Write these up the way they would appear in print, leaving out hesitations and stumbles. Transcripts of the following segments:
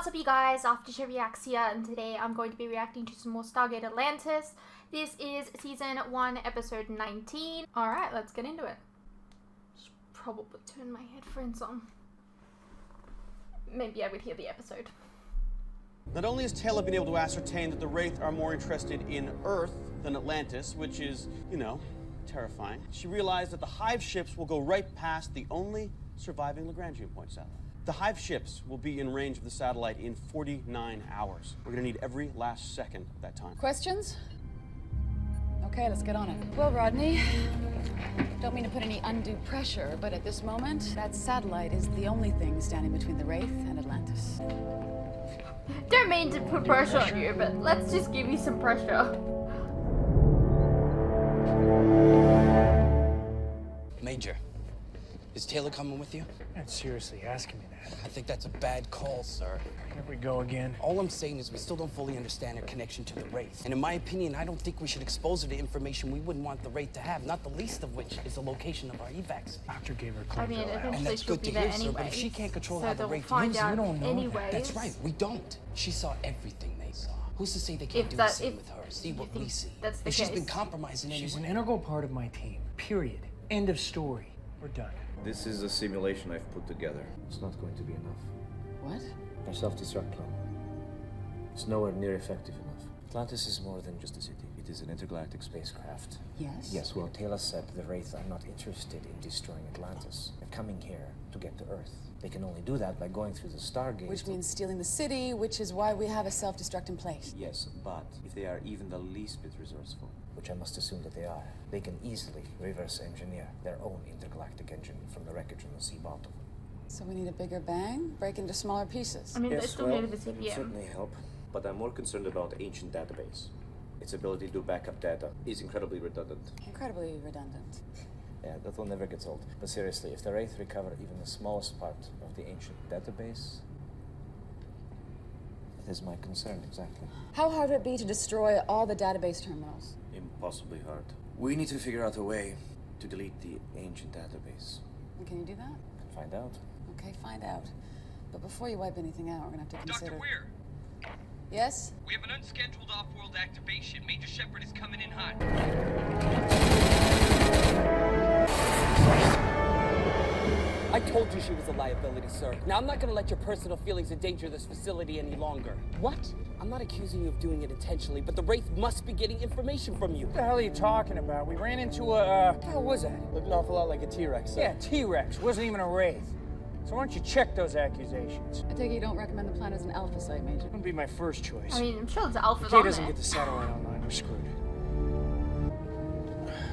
What's up, you guys? After Reacts here, and today I'm going to be reacting to some more Stargate Atlantis. This is season 1, episode 19. Alright, let's get into it. Should probably turn my headphones on. Maybe I would hear the episode. Not only has Taylor been able to ascertain that the Wraith are more interested in Earth than Atlantis, which is, you know, terrifying, she realized that the Hive ships will go right past the only surviving Lagrangian point satellite. The Hive ships will be in range of the satellite in 49 hours. We're gonna need every last second of that time. Questions? Okay, let's get on it. Well, Rodney, don't mean to put any undue pressure, but at this moment, that satellite is the only thing standing between the Wraith and Atlantis. Don't mean to put pressure on you, but let's just give you some pressure. Major, is Taylor coming with you? You're not seriously asking me that. I think that's a bad call, sir. Here we go again. All I'm saying is we still don't fully understand her connection to the Wraith. And in my opinion, I don't think we should expose her to information we wouldn't want the Wraith to have, not the least of which is the location of our evacs. Doctor gave her I mean, chlorophyll. eventually And that's she'll good be to there hear, sir, but if she anyways, can't control so how the they'll Wraith find uses out you don't know. anyways. That's right, we don't. She saw everything they saw. Who's to say they can't do the same with her? See what we see. That's the if she's case. been compromising She's an anyway. integral part of my team. Period. End of story. We're done. This is a simulation I've put together. It's not going to be enough. What? Our self-destruct plan. It's nowhere near effective enough. Atlantis is more than just a city. It is an intergalactic spacecraft. Yes? Yes, well, Taylor said the Wraith are not interested in destroying Atlantis. They're coming here to get to Earth. They can only do that by going through the Stargate. Which means stealing the city, which is why we have a self-destruct in place. Yes, but if they are even the least bit resourceful, which I must assume that they are, they can easily reverse engineer their own intergalactic engine from the wreckage on the sea bottom. So we need a bigger bang, break into smaller pieces. I mean, they still need the it would CPM. certainly help, but I'm more concerned about the ancient database. Its ability to back up data is incredibly redundant. Incredibly redundant. Yeah, that will never get old. But seriously, if the Wraith recover even the smallest part of the ancient database, that is my concern, exactly. How hard would it be to destroy all the database terminals? Impossibly hard. We need to figure out a way to delete the ancient database. And can you do that? And find out. Okay, find out. But before you wipe anything out, we're gonna have to consider... Dr. Weir, Yes? we have an unscheduled off-world activation. Major Sheppard is coming in hot. I told you she was a liability, sir. Now, I'm not gonna let your personal feelings endanger this facility any longer. What? I'm not accusing you of doing it intentionally, but the Wraith must be getting information from you. What the hell are you talking about? We ran into a, what the hell was that? Looked an awful lot like a T-Rex. Yeah, T-Rex. Wasn't even a Wraith. So why don't you check those accusations? I take it you don't recommend the planet as an alpha site, Major. Wouldn't be my first choice. I mean, I'm sure it's alphas Kay on doesn't there. get the satellite online, we're screwed.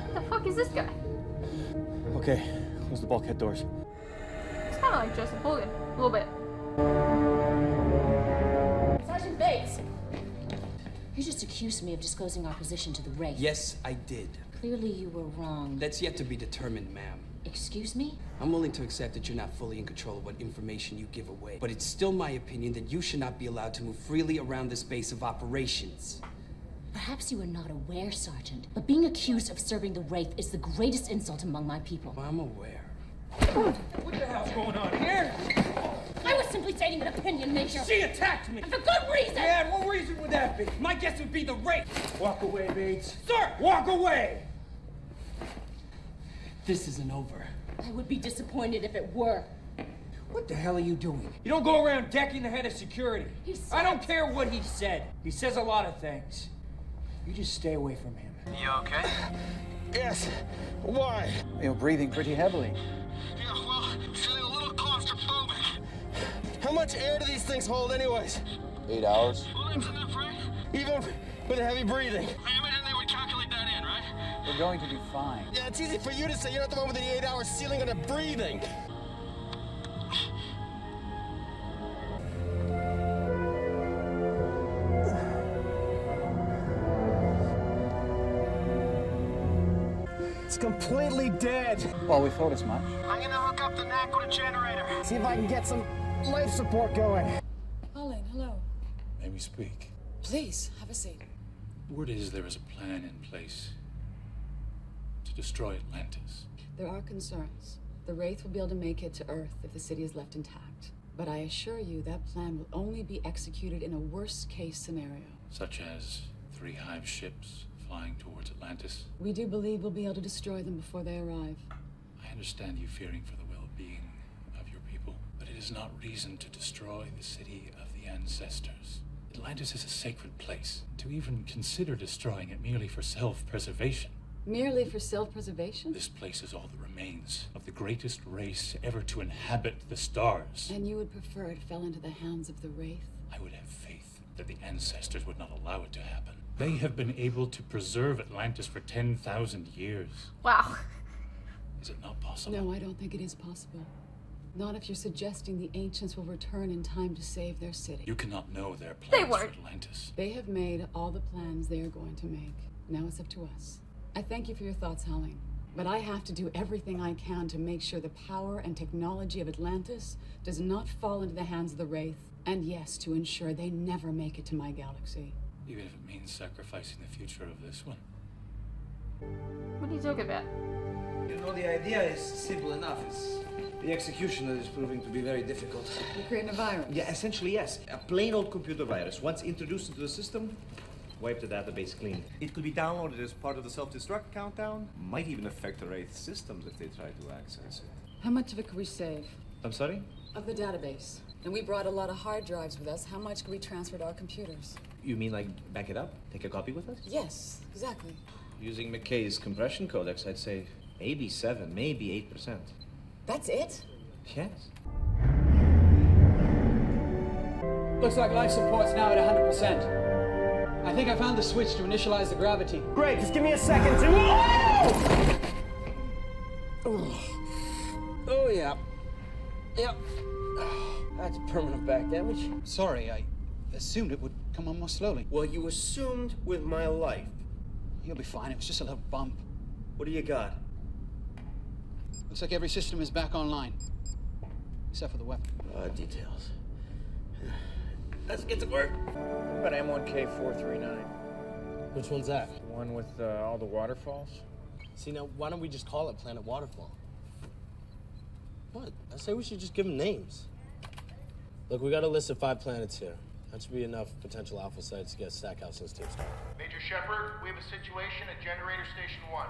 Who the fuck is this guy? Okay, close the bulkhead doors. It's kind of like Joseph Hogan, a little bit. Sergeant Bates! You just accused me of disclosing our position to the Wraith. Yes, I did. Clearly you were wrong. That's yet to be determined, ma'am. Excuse me? I'm willing to accept that you're not fully in control of what information you give away, but it's still my opinion that you should not be allowed to move freely around this base of operations. Perhaps you are not aware, Sergeant, but being accused of serving the Wraith is the greatest insult among my people. Well, I'm aware. What the hell's going on here? I was simply stating an opinion, Major. She attacked me! And for good reason! Yeah, and what reason would that be? My guess would be the Wraith. Walk away, Bates. Sir, walk away! This isn't over. I would be disappointed if it were. What the hell are you doing? You don't go around decking the head of security. He said- I don't care what he said. He says a lot of things. You just stay away from him. You okay? Yes. Why? You're breathing pretty heavily. Yeah, well, feeling a little claustrophobic. How much air do these things hold anyways? 8 hours? Well, isn't that right? Even with heavy breathing. I imagine they would calculate that in, right? We're going to be fine. Yeah, it's easy for you to say. You're not the one with the 8-hour ceiling on the breathing. It's completely dead. Well, we thought as much. I'm gonna hook up the NAC with a generator. See if I can get some life support going. Pauline, hello. May we speak? Please, have a seat. Word is there is a plan in place to destroy Atlantis. There are concerns. The Wraith will be able to make it to Earth if the city is left intact. But I assure you that plan will only be executed in a worst-case scenario. Such as 3 hive ships flying towards Atlantis. We do believe we'll be able to destroy them before they arrive. I understand you fearing for the well-being of your people, but it is not reason to destroy the city of the ancestors. Atlantis is a sacred place. To even consider destroying it merely for self-preservation. Merely for self-preservation? This place is all that remains of the greatest race ever to inhabit the stars. And you would prefer it fell into the hands of the Wraith? I would have faith that the ancestors would not allow it to happen. They have been able to preserve Atlantis for 10,000 years. Wow. Is it not possible? No, I don't think it is possible. Not if you're suggesting the ancients will return in time to save their city. You cannot know their plans for Atlantis. They have made all the plans they are going to make. Now it's up to us. I thank you for your thoughts, Howling. But I have to do everything I can to make sure the power and technology of Atlantis does not fall into the hands of the Wraith. And yes, to ensure they never make it to my galaxy. Even if it means sacrificing the future of this one. What are you talking about? You know, the idea is simple enough. It's the execution that is proving to be very difficult. You're creating a virus? Yeah, essentially, yes. A plain old computer virus. Once introduced into the system, wipe the database clean. It could be downloaded as part of the self-destruct countdown. Might even affect the Wraith systems if they try to access it. How much of it could we save? I'm sorry? Of the database. And we brought a lot of hard drives with us. How much could we transfer to our computers? You mean like back it up? Take a copy with us? Yes, exactly. Using McKay's compression codex, I'd say maybe 7, maybe 8%. That's it? Yes. Looks like life support's now at 100%. I think I found the switch to initialize the gravity. Great, just give me a second to... Oh, yeah. Yep. That's permanent back damage. Sorry, I assumed it would come on more slowly. Well, you assumed with my life. You'll be fine. It was just a little bump. What do you got? Looks like every system is back online. Except for the weapon. Details. Let's get to work. What about M1K439? Which one's that? The one with all the waterfalls? See, now, why don't we just call it Planet Waterfall? What? I say we should just give them names. Look, we got a list of 5 planets here. That should be enough potential alpha sites to get Stackhouse and his team started. Major Sheppard, we have a situation at Generator Station 1.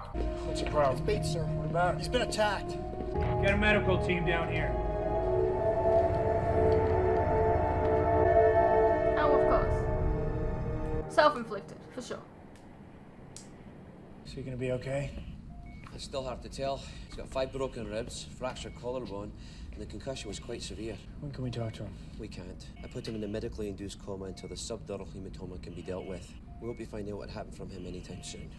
What's the problem? It's Bates, sir. What about? He's been attacked. Get a medical team down here. Oh, of course. Self-inflicted, for sure. Is he gonna be okay? It's still hard to tell. He's got 5 broken ribs, fractured collarbone, and the concussion was quite severe. When can we talk to him? We can't. I put him in a medically induced coma until the subdural hematoma can be dealt with. We won't be finding out what happened from him anytime soon.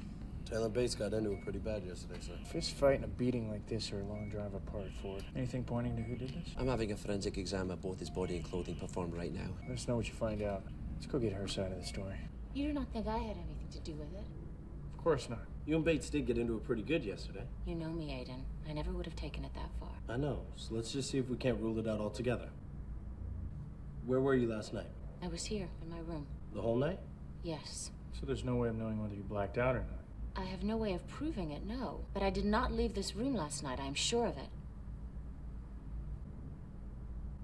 Taylor Bates got into it pretty bad yesterday, sir. Fist fight and a beating like this are a long drive apart, Ford. Anything pointing to who did this? I'm having a forensic exam of both his body and clothing performed right now. Let us know what you find out. Let's go get her side of the story. You do not think I had anything to do with it? Of course not. You and Bates did get into it pretty good yesterday. You know me, Aiden. I never would have taken it that far. I know, so let's just see if we can't rule it out altogether. Where were you last night? I was here, in my room. The whole night? Yes. So there's no way of knowing whether you blacked out or not. I have no way of proving it, no. But I did not leave this room last night, I am sure of it.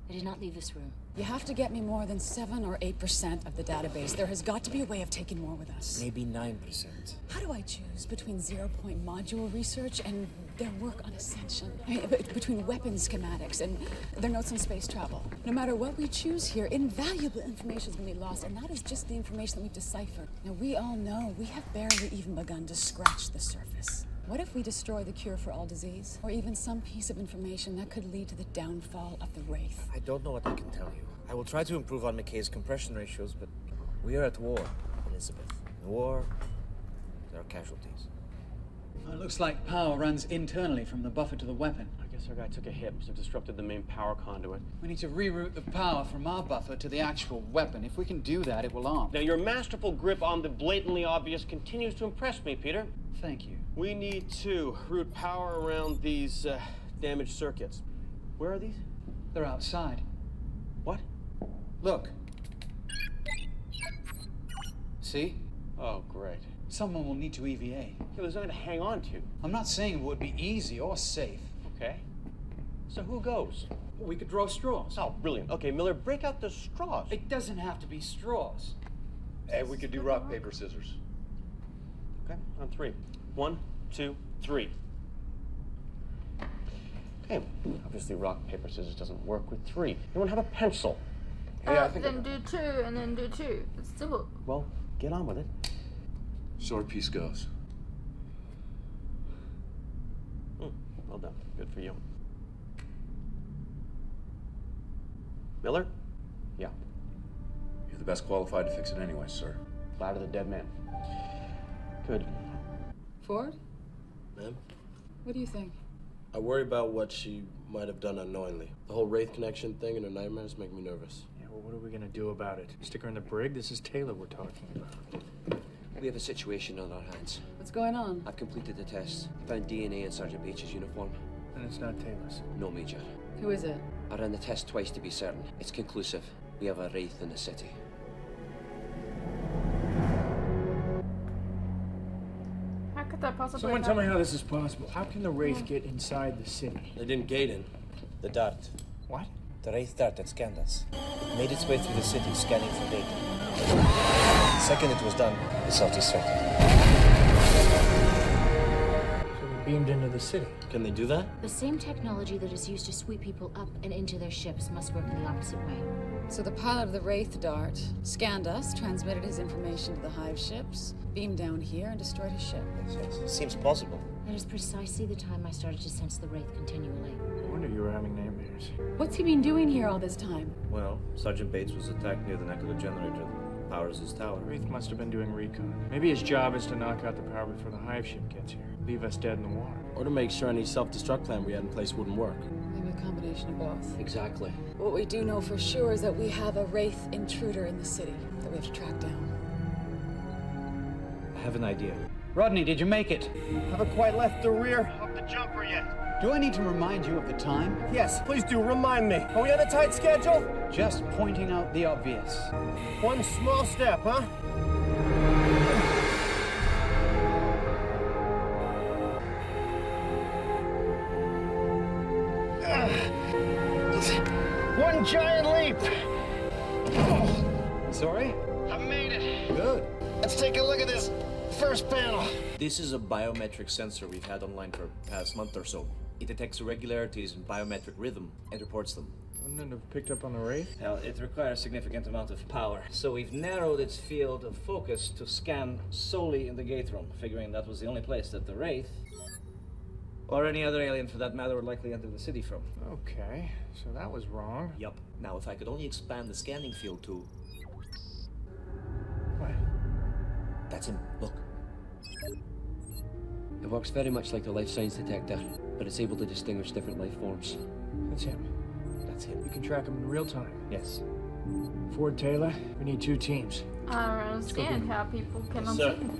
I did not leave this room. You have to get me more than 7 or 8% of the database. There has got to be a way of taking more with us. Maybe 9%. How do I choose between zero-point module research and their work on Ascension? Between weapons schematics and their notes on space travel? No matter what we choose here, invaluable information is going to be lost, and that is just the information that we've deciphered. Now, we all know we have barely even begun to scratch the surface. What if we destroy the cure for all disease? Or even some piece of information that could lead to the downfall of the Wraith? I don't know what I can tell you. I will try to improve on McKay's compression ratios, but we are at war, Elizabeth. In war, there are casualties. It looks like power runs internally from the buffer to the weapon. I guess our guy took a hit, so disrupted the main power conduit. We need to reroute the power from our buffer to the actual weapon. If we can do that, it will arm. Now, your masterful grip on the blatantly obvious continues to impress me, Peter. Thank you. We need to route power around these damaged circuits. Where are these? They're outside. What? Look. See? Oh, great. Someone will need to EVA. There's nothing to hang on to. I'm not saying it would be easy or safe. Okay. So who goes? We could draw straws. Oh, brilliant. Okay, Miller, break out the straws. It doesn't have to be straws. And we could do rock, paper, scissors. Okay, on 3. 1, 2, 3. Okay, obviously rock, paper, scissors doesn't work with 3. Anyone have a pencil? Hey, I think then do 2 and then do 2. It's simple. Well, get on with it. Sword piece goes. Well done. Good for you. Miller? Yeah. You're the best qualified to fix it anyway, sir. Ladder the dead man. Good. Ford, Ma'am? what do you think? I worry about what she might have done unknowingly. The whole Wraith connection thing and her nightmares make me nervous. Yeah, well, what are we gonna do about it? Stick her in the brig? This is Taylor we're talking about. We have a situation on our hands. What's going on? I've completed the tests. Found DNA in Sergeant Bates' uniform. And it's not Taylor's. No, Major. Who is it? I ran the test twice to be certain. It's conclusive. We have a Wraith in the city. How could that possibly Someone tell me happen? how this is possible. How can the Wraith get inside the city? They didn't gate in. The dart. What? The Wraith dart that scanned us. Made its way through the city, scanning for data. The second it was done, it self-destructed. So we beamed into the city. Can they do that? The same technology that is used to sweep people up and into their ships must work in the opposite way. So the pilot of the Wraith dart scanned us, transmitted his information to the Hive ships, beamed down here, and destroyed his ship. Yes. Seems plausible. That is precisely the time I started to sense the Wraith continually. No wonder you were having nightmares. What's he been doing here all this time? Well, Sergeant Bates was attacked near the neck of the generator that powers his tower. Wraith must have been doing recon. Maybe his job is to knock out the power before the Hive ship gets here. Leave us dead in the water. Or to make sure any self-destruct plan we had in place wouldn't work. Maybe a combination of both. Exactly. What we do know for sure is that we have a Wraith intruder in the city that we have to track down. I have an idea. Rodney, did you make it? Haven't quite left the rear of the jumper yet. Do I need to remind you of the time? Yes, please do, remind me. Are we on a tight schedule? Just pointing out the obvious. One small step, huh? One giant leap. Sorry? I made it. Good. Let's take a look at this first panel. This is a biometric sensor we've had online for the past month or so. It detects irregularities in biometric rhythm and reports them. Wouldn't it have picked up on the Wraith? Well, it requires a significant amount of power. So we've narrowed its field of focus to scan solely in the gate room, figuring that was the only place that the Wraith, or any other alien for that matter, would likely enter the city from. Okay, so that was wrong. Yup. Now, if I could only expand the scanning field to... What? That's him. Look. It works very much like the life signs detector, but it's able to distinguish different life forms. That's him. That's him. You can track him in real time. Yes. Ford, Taylor, we need 2 teams. I don't understand how people can Sir. unsee.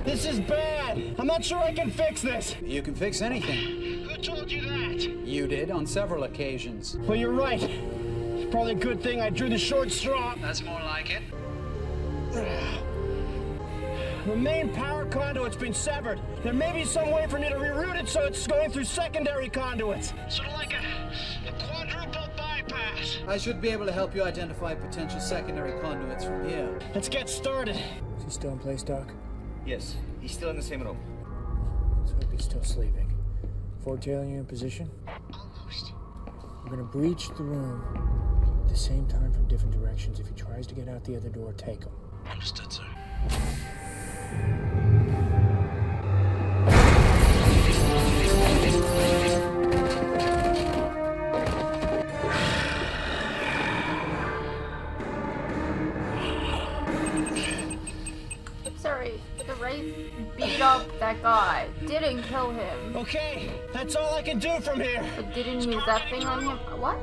This is bad. I'm not sure I can fix this. You can fix anything. Who told you that? You did on several occasions. Well, you're right. It's probably a good thing I drew the short straw. That's more like it. The main power conduit's been severed. There may be some way for me to reroute it so it's going through secondary conduits. Sort of like a quadruple bypass. I should be able to help you identify potential secondary conduits from here. Let's get started. Is he still in place, Doc? Yes, he's still in the same room. Let's hope he's still sleeping. Ford, Taylor, you in position? Almost. We're gonna breach the room at the same time from different directions. If he tries to get out the other door, take him. Understood, sir. Sorry, the Wraith beat up that guy. Didn't kill him. Okay, that's all I can do from here. But didn't use that thing on him. What?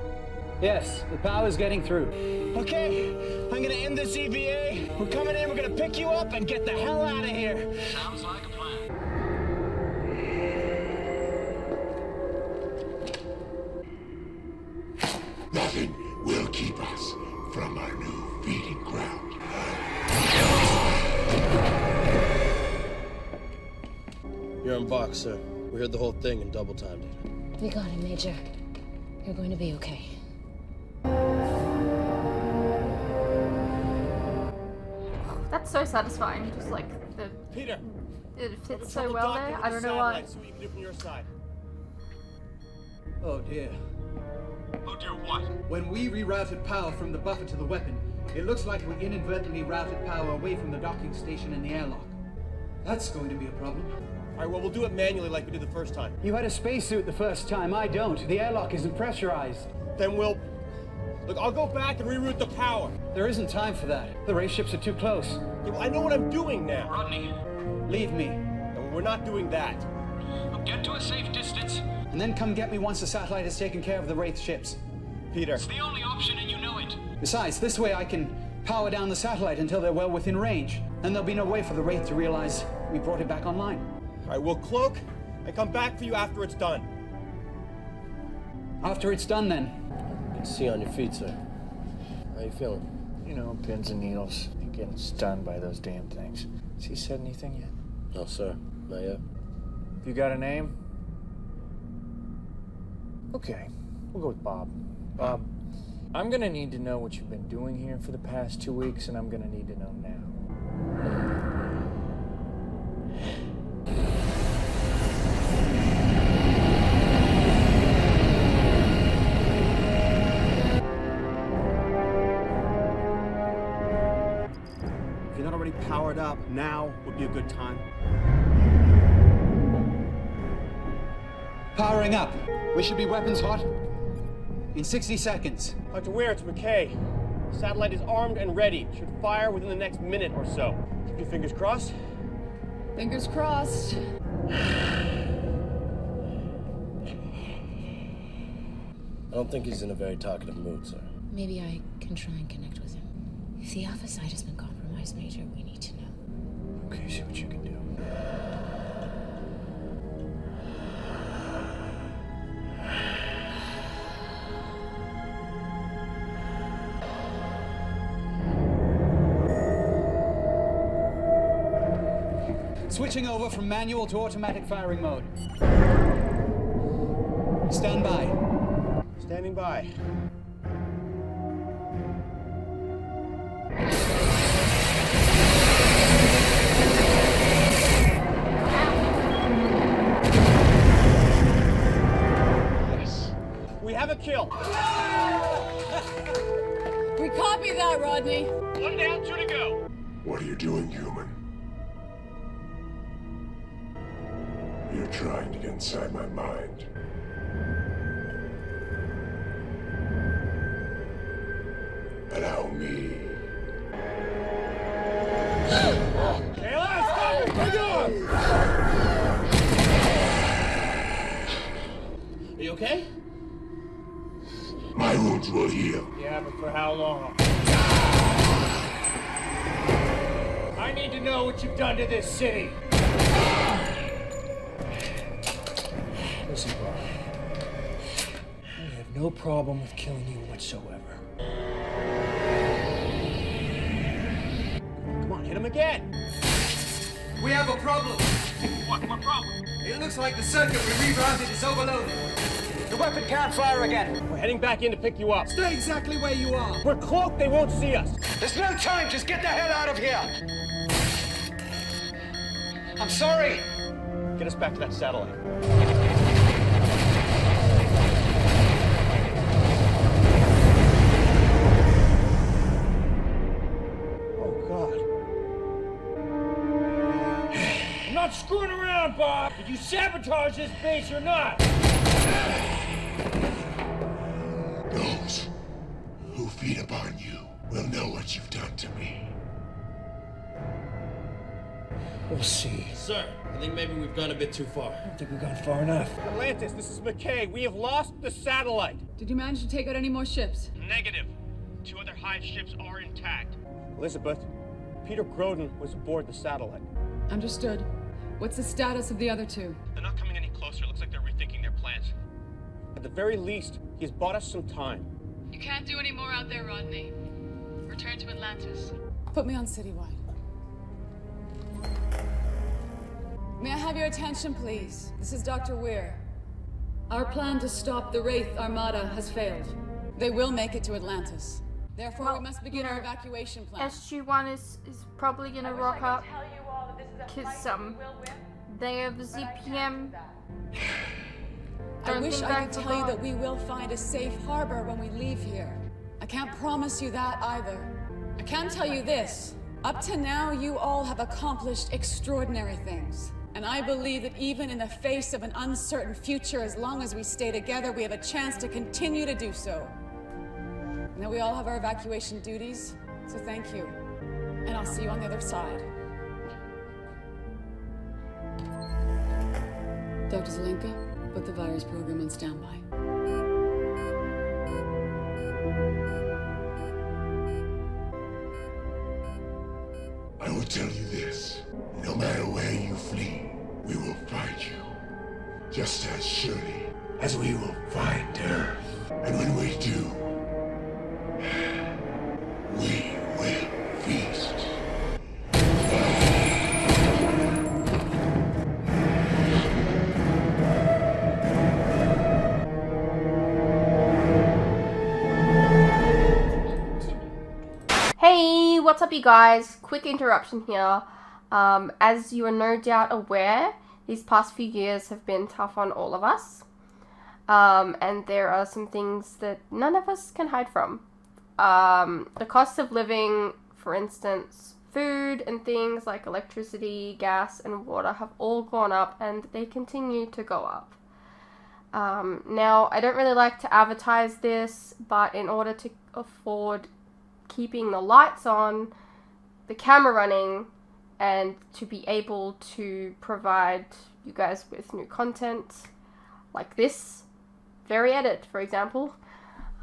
Yes, the power's getting through. Okay, I'm gonna end this EVA. We're coming in, we're gonna pick you up and get the hell out of here. Sounds like a plan. Nothing will keep us from our new feeding ground. You're on box, sir. We heard the whole thing and double timed it. We got him, Major. You're going to be okay. That's so satisfying. Just like the Peter, it fits so well there. I don't know why. So you can do from your side. Oh dear. Oh dear, what? When we rerouted power from the buffer to the weapon, it looks like we inadvertently routed power away from the docking station in the airlock. That's going to be a problem. All right, well, we'll do it manually like we did the first time. You had a spacesuit the first time, I don't. The airlock isn't pressurized. Then we'll... Look, I'll go back and reroute the power. There isn't time for that. The Wraith ships are too close. Yeah, well, I know what I'm doing now. Rodney. Leave me. No, we're not doing that. Get to a safe distance. And then come get me once the satellite has taken care of the Wraith ships. Peter. It's the only option and you know it. Besides, this way I can power down the satellite until they're well within range. And there'll be no way for the Wraith to realize we brought it back online. All right, we'll cloak and come back for you after it's done. After it's done, then. I can see on your feet, sir. How you feeling? You know, pins and needles. You're getting stunned by those damn things. Has he said anything yet? No, sir. Not yet. Have you got a name? Okay, we'll go with Bob. Bob, I'm gonna need to know what you've been doing here for the past 2 weeks, and I'm gonna need to know now. If you're not already powered up, now would be a good time. Powering up. We should be weapons hot in 60 seconds. Dr. Weir, it's McKay. The satellite is armed and ready. Should fire within the next minute or so. Keep your fingers crossed. Fingers crossed. I don't think he's in a very talkative mood, sir. Maybe I can try and connect with him. If the Alpha side has been compromised, Major, we need to know. Okay, see what you can do. Switching over from manual to automatic firing mode. Stand by. Standing by. Yes. We have a kill. We copy that, Rodney. 1 down, 2 to go. What are you doing, human? You're trying to get inside my mind. Allow me. Kayla, stop it! Bring it on! Are you okay? My wounds will heal. Yeah, but for how long? I need to know what you've done to this city. Listen, Bob. I have no problem with killing you whatsoever. Come on, hit him again. We have a problem. What problem? It looks like the circuit we rerouted is overloaded. The weapon can't fire again. We're heading back in to pick you up. Stay exactly where you are. We're cloaked, they won't see us. There's no time. Just get the hell out of here. I'm sorry. Get us back to that satellite. Oh, God. I'm not screwing around, Bob. Did you sabotage this base or not? Those who feed upon you will know what you've done to me. We'll see. Sir, I think maybe we've gone a bit too far. I don't think we've gone far enough. Atlantis, this is McKay. We have lost the satellite. Did you manage to take out any more ships? Negative. 2 other Hive ships are intact. Elizabeth, Peter Grodin was aboard the satellite. Understood. What's the status of the other 2? They're not coming any closer. Looks like they're rethinking their plans. At the very least, he's bought us some time. You can't do any more out there, Rodney. Return to Atlantis. Put me on Citywide. May I have your attention, please? This is Dr. Weir. Our plan to stop the Wraith Armada has failed. They will make it to Atlantis. Therefore, we must begin our evacuation plan. SG-1 is probably gonna rock up because they have ZPM. I wish I could tell you that we will find a safe harbor when we leave here. I can't promise you that either. I can tell you this. Up to now, you all have accomplished extraordinary things. And I believe that even in the face of an uncertain future, as long as we stay together, we have a chance to continue to do so. Now we all have our evacuation duties, so thank you. And I'll see you on the other side. Dr. Zelenka, put the virus program on standby. I will tell you this. No matter where you flee, we will find you. Just as surely as we will find Earth. And when we do, we will feast. Hey, what's up you guys? Quick interruption here. As you are no doubt aware, these past few years have been tough on all of us. And there are some things that none of us can hide from. The cost of living, for instance, food and things like electricity, gas, and water have all gone up, and they continue to go up. Now, I don't really like to advertise this, but in order to afford keeping the lights on, the camera running, and to be able to provide you guys with new content like this very edit, for example,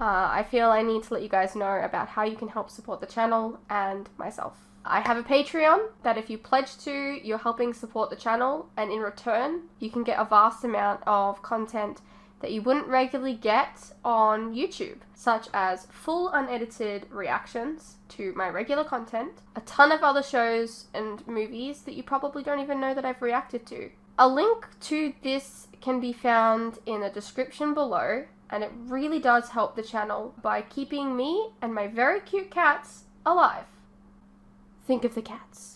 I feel I need to let you guys know about how you can help support the channel and myself. I have a Patreon that if you pledge to, you're helping support the channel, and in return you can get a vast amount of content that you wouldn't regularly get on YouTube, such as full unedited reactions to my regular content, a ton of other shows and movies that you probably don't even know that I've reacted to. A link to this can be found in the description below, and it really does help the channel by keeping me and my very cute cats alive. Think of the cats.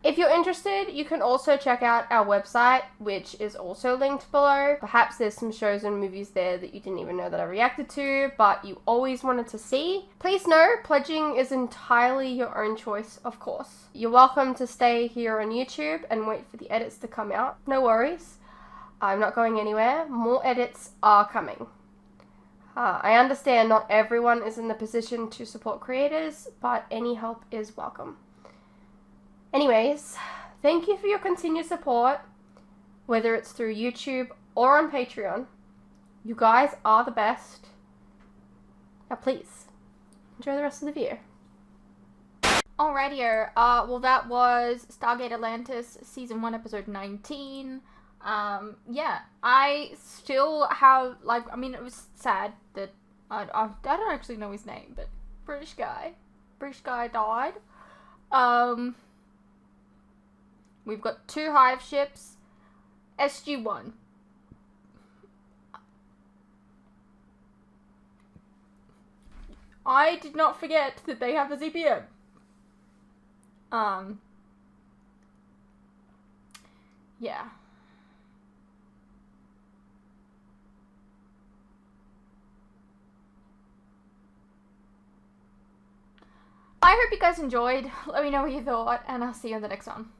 If you're interested, you can also check out our website, which is also linked below. Perhaps there's some shows and movies there that you didn't even know that I reacted to, but you always wanted to see. Please know, pledging is entirely your own choice, of course. You're welcome to stay here on YouTube and wait for the edits to come out. No worries. I'm not going anywhere. More edits are coming. I understand not everyone is in the position to support creators, but any help is welcome. Anyways, thank you for your continued support, whether it's through YouTube or on Patreon. You guys are the best. Now please, enjoy the rest of the video. Alrighty, well that was Stargate Atlantis Season 1 Episode 19. Yeah, I still have, like, I mean, it was sad that, I don't actually know his name, but British guy died. We've got 2 hive ships. SG-1. I did not forget that they have a ZPM. Yeah. I hope you guys enjoyed. Let me know what you thought, and I'll see you in the next one.